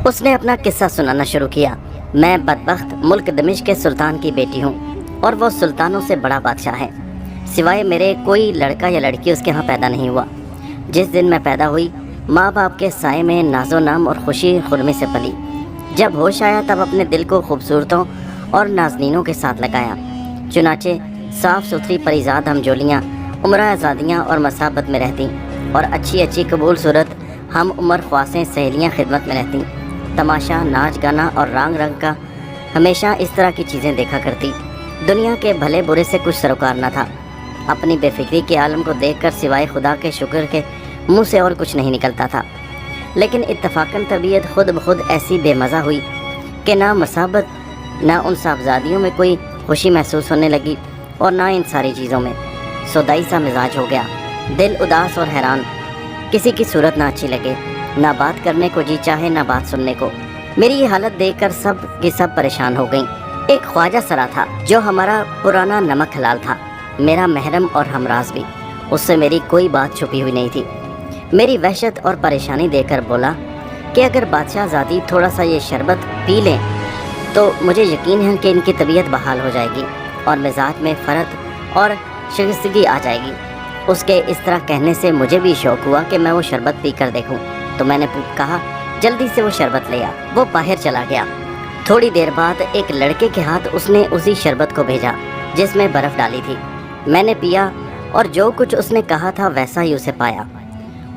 اس نے اپنا قصہ سنانا شروع کیا۔ میں بدبخت ملک دمشق کے سلطان کی بیٹی ہوں اور وہ سلطانوں سے بڑا بادشاہ ہے۔ سوائے میرے کوئی لڑکا یا لڑکی اس کے ہاں پیدا نہیں ہوا۔ جس دن میں پیدا ہوئی ماں باپ کے سائے میں ناز و نام اور خوشی خرمی سے پلی۔ جب ہوش آیا تب اپنے دل کو خوبصورتوں اور نازنینوں کے ساتھ لگایا۔ چنانچہ صاف ستھری پریزاد ہمجولیاں عمرہ آزادیاں اور مسابت میں رہتیں اور اچھی اچھی قبول صورت ہم عمر خواصیں سہیلیاں خدمت میں رہتیں۔ تماشا، ناچ گانا اور رنگ رنگ کا ہمیشہ اس طرح کی چیزیں دیکھا کرتی۔ دنیا کے بھلے برے سے کچھ سروکار نہ تھا۔ اپنی بے فکری کے عالم کو دیکھ کر سوائے خدا کے شکر کے منہ سے اور کچھ نہیں نکلتا تھا۔ لیکن اتفاقاً طبیعت خود بخود ایسی بے مزہ ہوئی کہ نہ مسابت نہ ان صاحبزادیوں میں کوئی خوشی محسوس ہونے لگی اور نہ ان ساری چیزوں میں۔ سودائی سا مزاج ہو گیا، دل اداس اور حیران، کسی کی صورت نہ اچھی لگے، نہ بات کرنے کو جی چاہے نہ بات سننے کو۔ میری یہ حالت دیکھ کر سب کی سب پریشان ہو گئیں۔ ایک خواجہ سرا تھا جو ہمارا پرانا نمک حلال تھا، میرا محرم اور ہمراز بھی، اس سے میری کوئی بات چھپی ہوئی نہیں تھی۔ میری وحشت اور پریشانی دیکھ کر بولا کہ اگر بادشاہ زادی تھوڑا سا یہ شربت پی لیں تو مجھے یقین ہے کہ ان کی طبیعت بحال ہو جائے گی اور مزاج میں فرق اور شائستگی آ جائے گی۔ اس کے اس طرح کہنے سے مجھے بھی شوق ہوا کہ میں وہ شربت پی کر دیکھوں، تو میں نے کہا جلدی سے وہ شربت لے آ۔ وہ باہر چلا گیا۔ تھوڑی دیر بعد ایک لڑکے کے ہاتھ اس نے اسی شربت کو بھیجا جس میں برف ڈالی تھی۔ میں نے پیا اور جو کچھ اس نے کہا تھا ویسا ہی اسے پایا۔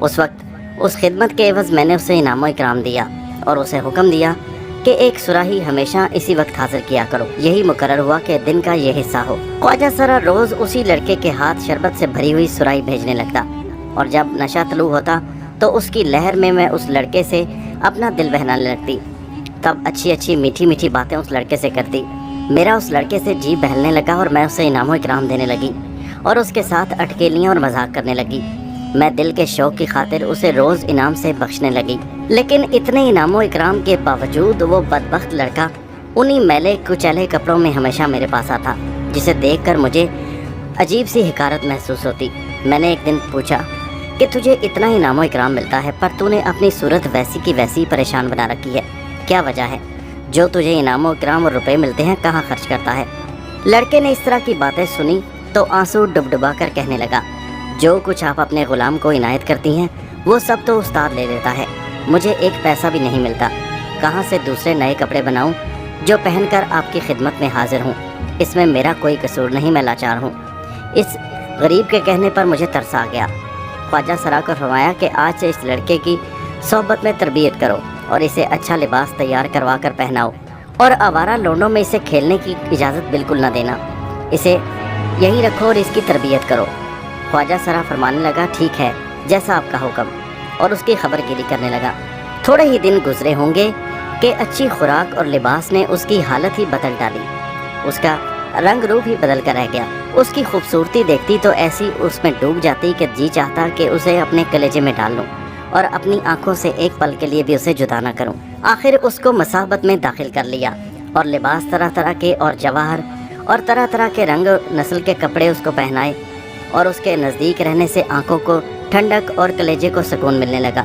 اس وقت اس خدمت کے عوض میں نے اسے انعام و اکرام دیا اور اسے حکم دیا کہ ایک سراہی ہمیشہ اسی وقت حاضر کیا کرو۔ یہی مقرر ہوا کہ دن کا یہ حصہ ہو۔ خواجہ سرا روز اسی لڑکے کے ہاتھ شربت سے بھری ہوئی سراہی بھیجنے لگتا اور جب نشہ طلوع ہوتا تو اس کی لہر میں اس لڑکے سے اپنا دل بہلانے لگتی۔ تب اچھی اچھی میٹھی میٹھی باتیں اس لڑکے سے کرتی۔ میرا اس لڑکے سے جی بہلنے لگا اور میں اسے انعام و اکرام دینے لگی اور اس کے ساتھ اٹکیلیاں اور مذاق کرنے لگی۔ میں دل کے شوق کی خاطر اسے روز انعام سے بخشنے لگی، لیکن اتنے انعام و اکرام کے باوجود وہ بدبخت لڑکا انہی میلے کچیلے کپڑوں میں ہمیشہ میرے پاس آتا، جسے دیکھ کر مجھے عجیب سی حقارت محسوس ہوتی۔ میں نے ایک دن پوچھا کہ تجھے اتنا انعام و اکرام ملتا ہے پر تو نے اپنی صورت ویسی کی ویسی پریشان بنا رکھی ہے، کیا وجہ ہے؟ جو تجھے انعام و اکرام اور روپے ملتے ہیں کہاں خرچ کرتا ہے؟ لڑکے نے اس طرح کی باتیں سنی تو آنسو ڈبڈبا کر کہنے لگا، جو کچھ آپ اپنے غلام کو عنایت کرتی ہیں وہ سب تو استاد لے لیتا ہے، مجھے ایک پیسہ بھی نہیں ملتا، کہاں سے دوسرے نئے کپڑے بناؤں جو پہن کر آپ کی خدمت میں حاضر ہوں؟ اس میں میرا کوئی قصور نہیں، میں لاچار ہوں۔ اس غریب کے کہنے پر مجھے ترس آ گیا۔ خواجہ سرا کو فرمایا کہ آج سے اس لڑکے کی صحبت میں تربیت کرو اور اسے اچھا لباس تیار کروا کر پہناؤ اور آوارہ لونڈوں میں اسے کھیلنے کی اجازت بالکل نہ دینا، اسے یہیں رکھو اور اس کی تربیت کرو۔ خواجہ سرا فرمانے لگا ٹھیک ہے جیسا آپ کا حکم، اور اس کی خبر گیری کرنے لگا۔ تھوڑے ہی دن گزرے ہوں گے کہ اچھی خوراک اور لباس نے اس کی حالت ہی بدل ڈالی، اس کا رنگ روپ ہی بدل کر رہ گیا۔ اس کی خوبصورتی دیکھتی تو ایسی اس میں ڈوب جاتی کہ جی چاہتا کہ اسے اپنے کلیجے میں ڈال لوں اور اپنی آنکھوں سے ایک پل کے لیے بھی اسے جدا نہ کروں۔ آخر اس کو مسابت میں داخل کر لیا اور لباس طرح طرح کے اور جواہر اور طرح طرح کے رنگ نسل کے کپڑے اس کو پہنائے اور اس کے نزدیک رہنے سے آنکھوں کو ٹھنڈک اور کلیجے کو سکون ملنے لگا۔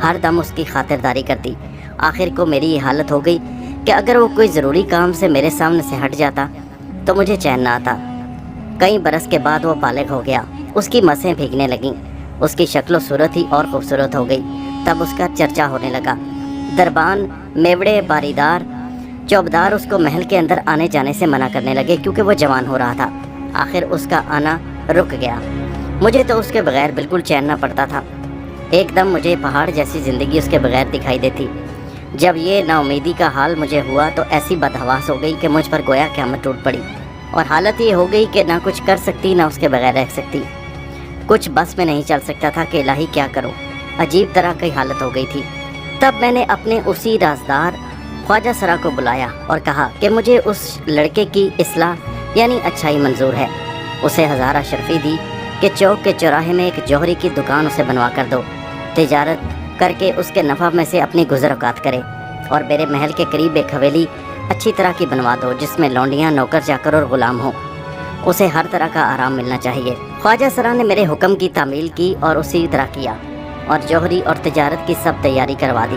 ہر دم اس کی خاطرداری کرتی۔ آخر کو میری یہ حالت ہو گئی کہ اگر وہ کوئی ضروری کام سے میرے سامنے سے ہٹ جاتا تو مجھے چین نہ آتا۔ کئی برس کے بعد وہ بالغ ہو گیا، اس کی مسیں بھیگنے لگیں، اس کی شکل و صورت ہی اور خوبصورت ہو گئی۔ تب اس کا چرچا ہونے لگا۔ دربان، میوڑے، باریدار، چوبدار اس کو محل کے اندر آنے جانے سے منع کرنے لگے کیونکہ وہ جوان ہو رہا تھا۔ آخر اس کا آنا رک گیا۔ مجھے تو اس کے بغیر بالکل چین نہ پڑتا تھا۔ ایک دم مجھے پہاڑ جیسی زندگی اس کے بغیر دکھائی دیتی۔ جب یہ نا امیدی کا حال مجھے ہوا تو ایسی بدحواس ہو گئی کہ مجھ پر گویا قیامت ٹوٹ پڑی، اور حالت یہ ہو گئی کہ نہ کچھ کر سکتی نہ اس کے بغیر رہ سکتی۔ کچھ بس میں نہیں چل سکتا تھا کہ الہی کیا کروں، عجیب طرح کی حالت ہو گئی تھی۔ تب میں نے اپنے اسی رازدار خواجہ سرا کو بلایا اور کہا کہ مجھے اس لڑکے کی اصلاح یعنی اچھائی منظور ہے۔ اسے 1000 اشرفی دی کہ چوک کے چوراہے میں ایک جوہری کی دکان اسے بنوا کر دو، تجارت کر کے اس کے نفع میں سے اپنی گزر اوقات کرے، اور میرے محل کے قریب ایک حویلی اچھی طرح کی بنوا دو جس میں لونڈیاں، نوکر چاکر اور غلام ہوں، اسے ہر طرح کا آرام ملنا چاہیے۔ خواجہ سرا نے میرے حکم کی تعمیل کی اور اسی طرح کیا، اور جوہری اور تجارت کی سب تیاری کروا دی۔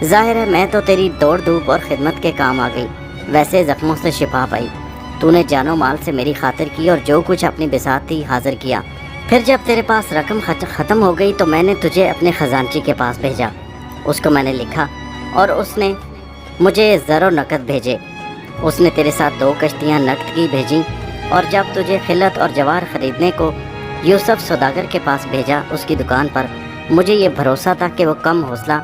ظاہر ہے میں تو تیری دوڑ دھوپ اور خدمت کے کام آ گئی، ویسے زخموں سے شفا پائی۔ تو نے جان و مال سے میری خاطر کی اور جو کچھ اپنی بساط تھی حاضر کیا۔ پھر جب تیرے پاس رقم ختم ہو گئی تو میں نے تجھے اپنے خزانچی کے پاس بھیجا۔ اس کو میں نے لکھا اور اس نے مجھے زر و نقد بھیجے۔ اس نے تیرے ساتھ 2 کشتیاں نقد کی بھیجیں، اور جب تجھے خلعت اور جواہر خریدنے کو یوسف سوداگر کے پاس بھیجا اس کی دکان پر، مجھے یہ بھروسہ تھا کہ وہ کم حوصلہ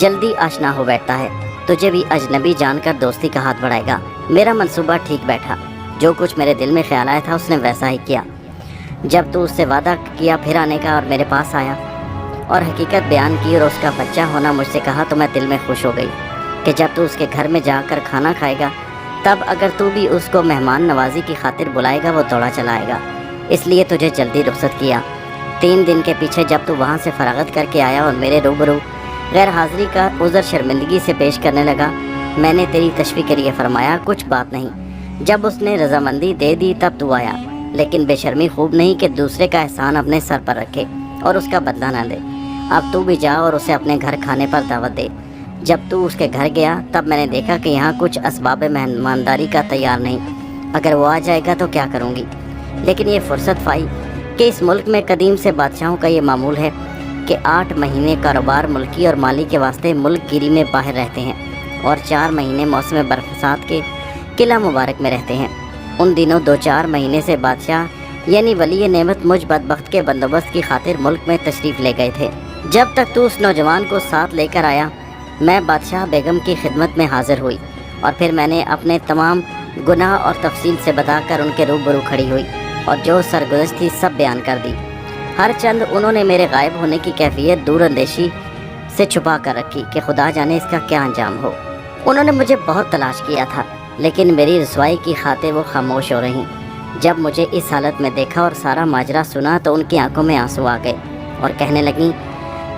جلدی آشنا ہو بیٹھتا ہے، تجھے بھی اجنبی جان کر دوستی کا ہاتھ بڑھائے گا۔ میرا منصوبہ ٹھیک بیٹھا، جو کچھ میرے دل میں خیال آیا تھا اس نے ویسا ہی کیا۔ جب تو اس سے وعدہ کیا پھر آنے کا اور میرے پاس آیا اور حقیقت بیان کی اور اس کا بچہ ہونا مجھ سے کہا، تو میں دل میں خوش ہو گئی کہ جب تو اس کے گھر میں جا کر کھانا کھائے گا تب اگر تو بھی اس کو مہمان نوازی کی خاطر بلائے گا وہ دوڑا چلا آئے گا۔ اس لیے تجھے جلدی رخصت کیا۔ 3 دن کے پیچھے جب تو وہاں سے فراغت کر کے آیا اور میرے روبرو غیر حاضری کا عذر شرمندگی سے پیش کرنے لگا، میں نے تیری تشفیع کے لیے فرمایا کچھ بات نہیں۔ جب اس نے رضامندی دے دی تب تو آیا، لیکن بے شرمی خوب نہیں کہ دوسرے کا احسان اپنے سر پر رکھے اور اس کا بدلہ نہ لے۔ اب تو بھی جا اور اسے اپنے گھر کھانے پر دعوت دے۔ جب تو اس کے گھر گیا تب میں نے دیکھا کہ یہاں کچھ اسباب مہمانداری کا تیار نہیں۔ اگر وہ آ جائے گا تو کیا کروں گی؟ لیکن یہ فرصت پائی کہ اس ملک میں قدیم سے بادشاہوں کا یہ معمول ہے کہ 8 مہینے کاروبار ملکی اور مالی کے واسطے ملک گیری میں باہر رہتے ہیں اور 4 مہینے موسم برسات کے قلعہ مبارک میں رہتے ہیں۔ ان دنوں 2-4 مہینے سے بادشاہ یعنی ولی نعمت مجھ بدبخت کے بندوبست کی خاطر ملک میں تشریف لے گئے تھے۔ جب تک تو اس نوجوان کو ساتھ لے کر آیا میں بادشاہ بیگم کی خدمت میں حاضر ہوئی، اور پھر میں نے اپنے تمام گناہ اور تفصیل سے بتا کر ان کے روبرو کھڑی ہوئی اور جو سرگزشت تھی سب بیان کر دی۔ ہر چند انہوں نے میرے غائب ہونے کی کیفیت دور اندیشی سے چھپا کر رکھی کہ خدا جانے اس کا کیا انجام ہو۔ انہوں نے مجھے بہت تلاش کیا تھا لیکن میری رسوائی کی خاطر وہ خاموش ہو رہیں۔ جب مجھے اس حالت میں دیکھا اور سارا ماجرا سنا تو ان کی آنکھوں میں آنسو آ گئے اور کہنے لگیں،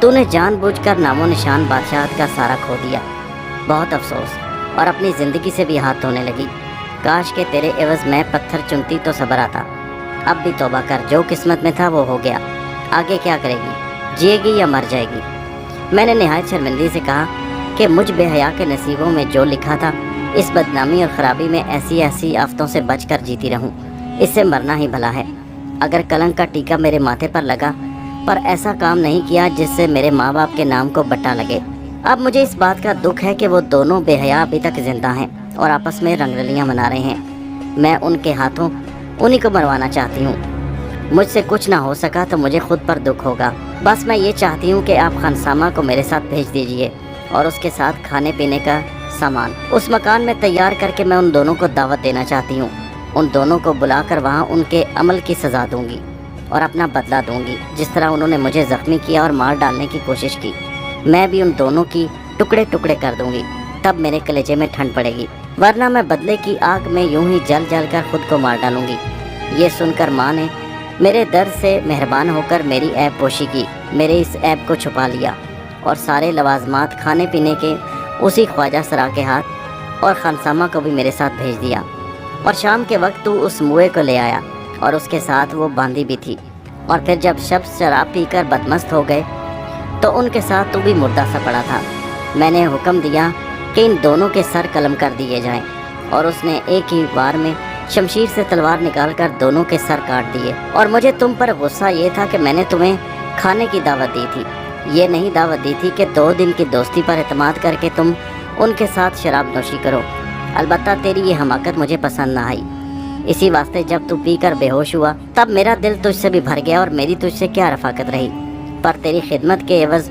تو نے جان بوجھ کر نام و نشان بادشاہت کا سارا کھو دیا۔ بہت افسوس، اور اپنی زندگی سے بھی ہاتھ دھونے لگی۔ کاش کہ تیرے عوض میں پتھر چنتی تو صبر آتا۔ اب بھی توبہ کر، جو قسمت میں تھا وہ ہو گیا، آگے کیا کرے گی؟ جیے گی یا مر جائے گی؟ میں نے نہایت شرمندگی سے کہا کہ مجھ بے حیا کے نصیبوں میں جو لکھا تھا اس بدنامی اور خرابی میں ایسی آفتوں سے بچ کر جیتی رہوں، اس سے مرنا ہی بھلا ہے۔ اگر کلنک کا ٹیکا میرے ماتھے پر لگا پر ایسا کام نہیں کیا جس سے میرے ماں باپ کے نام کو بٹا لگے۔ اب مجھے اس بات کا دکھ ہے کہ وہ دونوں بے حیا ابھی تک زندہ ہیں اور آپس میں رنگ رلیاں منا رہے ہیں۔ میں ان کے ہاتھوں انہی کو مروانا چاہتی ہوں۔ مجھ سے کچھ نہ ہو سکا تو مجھے خود پر دکھ ہوگا۔ بس میں یہ چاہتی ہوں کہ آپ خانسامہ کو میرے ساتھ بھیج دیجئے اور اس کے ساتھ کھانے پینے کا سامان اس مکان میں تیار کر کے میں ان دونوں کو دعوت دینا چاہتی ہوں۔ ان دونوں کو بلا کر وہاں ان کے عمل کی سزا دوں گی اور اپنا بدلہ دوں گی، جس طرح انہوں نے مجھے زخمی کیا اور مار ڈالنے کی کوشش کی۔ میں بھی ان دونوں کی ٹکڑے ٹکڑے کر دوں گی، تب میرے کلیجے میں ٹھنڈ پڑے گی، ورنہ میں بدلے کی آگ میں یوں ہی جل جل کر خود کو مار ڈالوں گی۔ یہ سن کر ماں نے میرے درد سے مہربان ہو کر میری عیب پوشی کی، میرے اس عیب کو چھپا لیا اور سارے لوازمات کھانے پینے کے اسی خواجہ سرا کے ہاتھ اور خانسامہ کو بھی میرے ساتھ بھیج دیا۔ اور شام کے وقت تو اس موئے کو لے آیا اور اس کے ساتھ وہ باندھی بھی تھی، اور پھر جب شراب پی کر بدمست ہو گئے تو ان کے ساتھ تو بھی مردہ سا پڑا تھا۔ میں نے حکم دیا کہ ان دونوں کے سر قلم کر دیے جائیں، اور اس نے ایک ہی بار میں شمشیر سے تلوار نکال کر دونوں کے سر کاٹ دیے۔ اور مجھے تم پر غصہ یہ تھا کہ میں نے تمہیں کھانے کی دعوت دی تھی، یہ نہیں دعوت دی تھی کہ 2 دن کی دوستی پر اعتماد کر کے تم ان کے ساتھ شراب نوشی کرو۔ البتہ تیری یہ حماقت مجھے پسند نہ آئی، اسی واسطے جب تو پی کر بے ہوش ہوا تب میرا دل تجھ سے بھی بھر گیا اور میری تجھ سے کیا رفاقت رہی۔ پر تیری خدمت کے عوض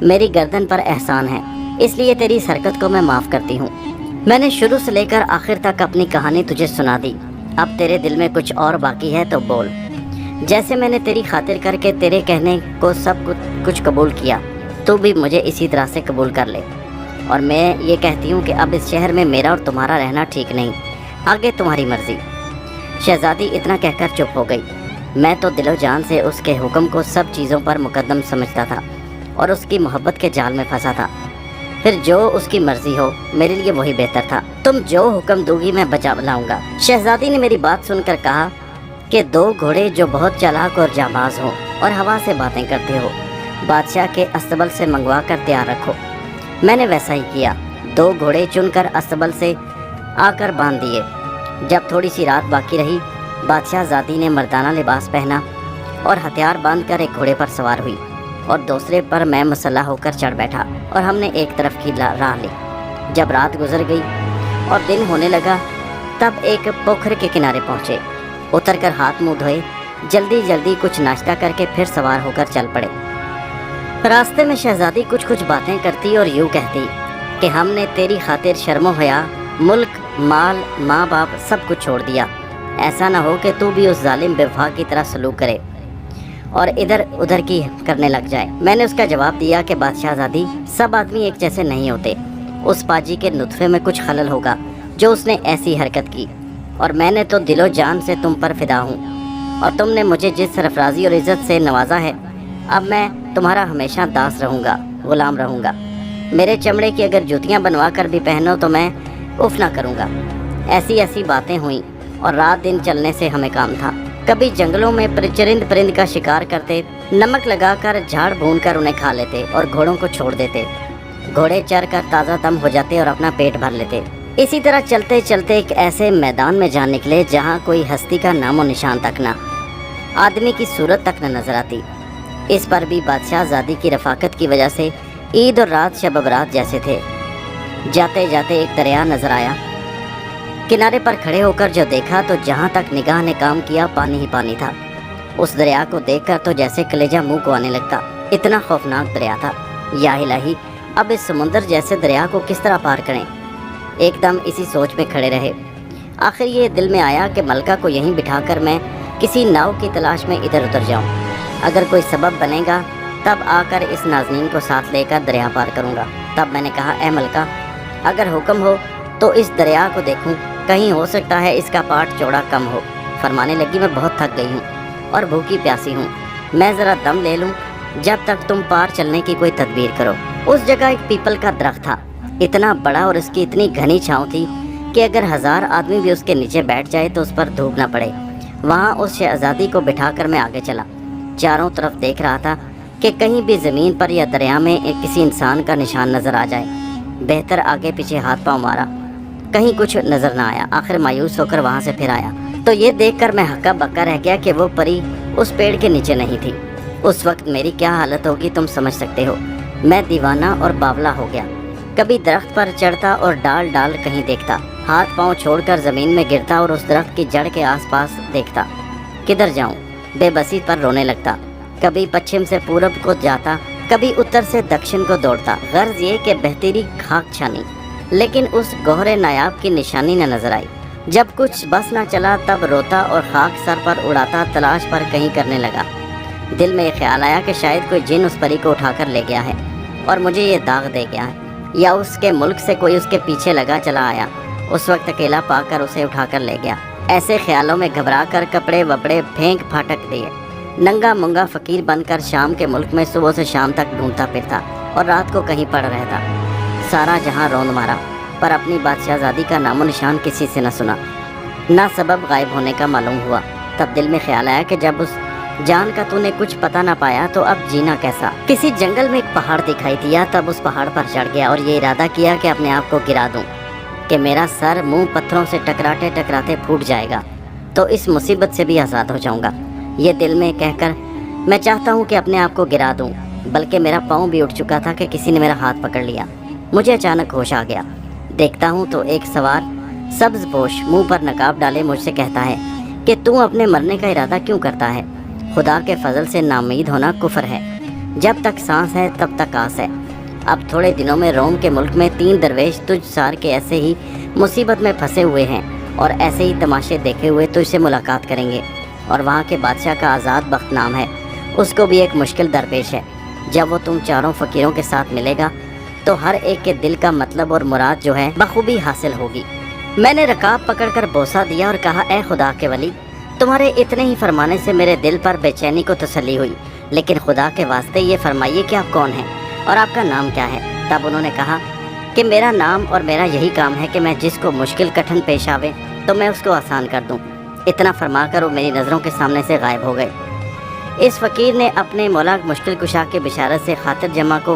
میری گردن پر احسان ہے، اس لیے تیری اس حرکت کو میں معاف کرتی ہوں۔ میں نے شروع سے لے کر آخر تک اپنی کہانی تجھے سنا دی، اب تیرے دل میں کچھ اور باقی ہے تو بول۔ جیسے میں نے تیری خاطر کر کے تیرے کہنے کو سب کچھ قبول کیا، تو بھی مجھے اسی طرح سے قبول کر لے۔ اور میں یہ کہتی ہوں کہ اب اس شہر میں میرا اور تمہارا رہنا ٹھیک نہیں، آگے تمہاری مرضی۔ شہزادی اتنا کہہ کر چپ ہو گئی۔ میں تو دل و جان سے اس کے حکم کو سب چیزوں پر مقدم سمجھتا تھا اور اس کی محبت کے جال میں پھنسا تھا۔ پھر جو اس کی مرضی ہو میرے لیے وہی بہتر تھا، تم جو حکم دو گی میں بجا لاؤں گا۔ شہزادی نے میری بات سن کر کہا کہ 2 گھوڑے جو بہت چالاک اور جانباز ہوں اور ہوا سے باتیں کرتے ہو، بادشاہ کے استبل سے منگوا کر تیار رکھو۔ میں نے ویسا ہی کیا، 2 گھوڑے چن کر استبل سے آ کر باندھ دیے۔ جب تھوڑی سی رات باقی رہی، بادشاہ زادی نے مردانہ لباس پہنا اور ہتھیار باندھ کر ایک گھوڑے پر سوار ہوئی اور دوسرے پر میں مسلح ہو کر چڑھ بیٹھا اور ہم نے ایک طرف کی راہ لی۔ جب رات گزر گئی اور دن ہونے لگا تب ایک پوکھر کے کنارے پہنچے، اتر کر ہاتھ منہ دھوئے، جلدی جلدی کچھ ناشتہ کر کے پھر سوار ہو کر چل پڑے۔ راستے میں شہزادی کچھ باتیں کرتی اور یوں کہتی کہ ہم نے تیری خاطر شرم و حیا، ملک، مال، ماں باپ سب کچھ چھوڑ دیا، ایسا نہ ہو کہ تو بھی اس ظالم بے وفا کی طرح سلوک کرے اور ادھر ادھر کی کرنے لگ جائے۔ میں نے اس کا جواب دیا کہ بادشاہ زادی، سب آدمی ایک جیسے نہیں ہوتے، اس پاجی کے نطفے میں کچھ خلل ہوگا جو اس نے ایسی حرکت کی، اور میں نے تو دل و جان سے تم پر فدا ہوں، اور تم نے مجھے جس سرفرازی اور عزت سے نوازا ہے، اب میں تمہارا ہمیشہ داس رہوں گا، غلام رہوں گا۔ میرے چمڑے کی اگر جوتیاں بنوا کر بھی پہنو تو میں اف نہ کروں گا۔ ایسی باتیں ہوئیں اور رات دن چلنے سے ہمیں کام تھا۔ کبھی جنگلوں میں چرند پرند کا شکار کرتے، نمک لگا کر جھاڑ بھون کر انہیں کھا لیتے اور گھوڑوں کو چھوڑ دیتے۔ گھوڑے چر کر تازہ دم ہو جاتے اور اپنا پیٹ بھر لیتے۔ اسی طرح چلتے چلتے ایک ایسے میدان میں جا نکلے جہاں کوئی ہستی کا نام و نشان تک نہ، آدمی کی صورت تک نہ نظر آتی۔ اس پر بھی بادشاہ زادی کی رفاقت کی وجہ سے عید اور رات شب برات جیسے تھے۔ جاتے جاتے ایک دریا نظر آیا، کنارے پر کھڑے ہو کر جو دیکھا تو جہاں تک نگاہ نے کام کیا پانی ہی پانی تھا۔ اس دریا کو دیکھ کر تو جیسے کلیجہ منہ کو آنے لگتا، اتنا خوفناک دریا تھا۔ یا الہی، اب اس سمندر جیسے دریا کو کس طرح پار کریں؟ ایک دم اسی سوچ میں کھڑے رہے۔ آخر یہ دل میں آیا کہ ملکہ کو یہیں بٹھا کر میں کسی ناؤ کی تلاش میں ادھر ادھر جاؤں، اگر کوئی سبب بنے گا تب آ کر اس نازنین کو ساتھ لے کر دریا پار کروں گا۔ تب میں نے کہا، اے ملکہ، اگر حکم ہو تو اس دریا کو دیکھوں، کہیں ہو سکتا ہے اس کا پاٹ چوڑا کم ہو۔ فرمانے لگی، میں بہت تھک گئی ہوں اور بھوکی پیاسی ہوں، میں ذرا دم لے لوں جب تک تم پار چلنے کی کوئی تدبیر کرو۔ اس جگہ ایک پیپل کا درخت تھا، اتنا بڑا اور اس کی اتنی گھنی چھاؤں تھی کہ اگر 1000 آدمی بھی اس کے نیچے بیٹھ جائے تو اس پر دھوپ نہ پڑے۔ وہاں اس شہزادی کو بٹھا کر میں آگے چلا، چاروں طرف دیکھ رہا تھا کہ کہیں بھی زمین پر یا دریا میں کسی انسان کا نشان نظر آ جائے۔ بہتر آگے پیچھے ہاتھ پاؤں مارا، کہیں کچھ نظر نہ آیا۔ آخر مایوس ہو کر وہاں سے پھر آیا تو یہ دیکھ کر میں ہکا بکا رہ گیا کہ وہ پری اس پیڑ کے نیچے نہیں تھی۔ اس وقت میری کیا حالت ہوگی تم سمجھ سکتے ہو۔ میں دیوانہ اور باولا ہو گیا، کبھی درخت پر چڑھتا اور ڈال ڈال کہیں دیکھتا، ہاتھ پاؤں چھوڑ کر زمین میں گرتا اور اس درخت کی جڑ کے آس پاس دیکھتا، کدھر جاؤں؟ بے بسی پر رونے لگتا۔ کبھی پچھم سے پورب کو جاتا، کبھی اتر سے دکشن کو دوڑتا، غرض یہ کہ بہتری خاک چھانی، لیکن اس گوہر نایاب کی نشانی نہ نظر آئی۔ جب کچھ بس نہ چلا تب روتا اور خاک سر پر اڑاتا تلاش پر کہیں کرنے لگا۔ دل میں یہ خیال آیا کہ شاید کوئی جن اس پری کو اٹھا کر لے گیا ہے اور مجھے یہ داغ دے گیا ہے، یا اس کے ملک سے کوئی اس کے پیچھے لگا چلا آیا، اس وقت اکیلا پا کر اسے اٹھا کر لے گیا۔ ایسے خیالوں میں گھبرا کر کپڑے وپڑے پھینک پھاٹک دیے، ننگا منگا فقیر بن کر شام کے ملک میں صبح سے شام تک ڈھونڈتا پھرتا اور رات کو کہیں پڑ رہتا۔ سارا جہاں روند مارا، پر اپنی بادشاہ زادی کا نام و نشان کسی سے نہ سنا، نہ سبب غائب ہونے کا معلوم ہوا۔ تب دل میں خیال آیا کہ جب اس جان کا تو نے کچھ پتہ نہ پایا تو اب جینا کیسا؟ کسی جنگل میں ایک پہاڑ دکھائی دیا، تب اس پہاڑ پر چڑھ گیا اور یہ ارادہ کیا کہ اپنے آپ کو گرا دوں، کہ میرا سر منہ پتھروں سے ٹکراتے ٹکراتے پھوٹ جائے گا تو اس مصیبت سے بھی آزاد ہو جاؤں گا۔ یہ دل میں کہہ کر میں چاہتا ہوں کہ اپنے آپ کو گرا دوں، بلکہ میرا پاؤں بھی اٹھ چکا تھا کہ کسی نے میرا ہاتھ پکڑ لیا۔ مجھے اچانک ہوش آ گیا، دیکھتا ہوں تو ایک سوار سبز پوش منہ پر نقاب ڈالے مجھ سے کہتا ہے کہ تو اپنے مرنے کا ارادہ کیوں کرتا ہے؟ خدا کے فضل سے نامید ہونا کفر ہے، جب تک سانس ہے تب تک آس ہے۔ اب تھوڑے دنوں میں روم کے ملک میں 3 درویش تجھ سار کے ایسے ہی مصیبت میں پھنسے ہوئے ہیں اور ایسے ہی تماشے دیکھے ہوئے تجھ سے ملاقات کریں گے، اور وہاں کے بادشاہ کا آزاد بخت نام ہے، اس کو بھی ایک مشکل درپیش ہے۔ جب وہ تم چاروں فقیروں کے ساتھ ملے گا تو ہر ایک کے دل کا مطلب اور مراد جو ہے بخوبی حاصل ہوگی۔ میں نے رکاب پکڑ کر بوسہ دیا اور کہا، اے خدا کے ولی، تمہارے اتنے ہی فرمانے سے میرے دل پر بے چینی کو تسلی ہوئی، لیکن خدا کے واسطے یہ فرمائیے کہ آپ کون ہیں اور آپ کا نام کیا ہے؟ تب انہوں نے کہا کہ میرا نام اور میرا یہی کام ہے کہ میں جس کو مشکل کٹھن پیش آوے تو میں اس کو آسان کر دوں۔ اتنا فرما کر وہ میری نظروں کے سامنے سے غائب ہو گئے۔ اس فقیر نے اپنے مولا مشکل کشا کے بشارت سے خاطر جمع کو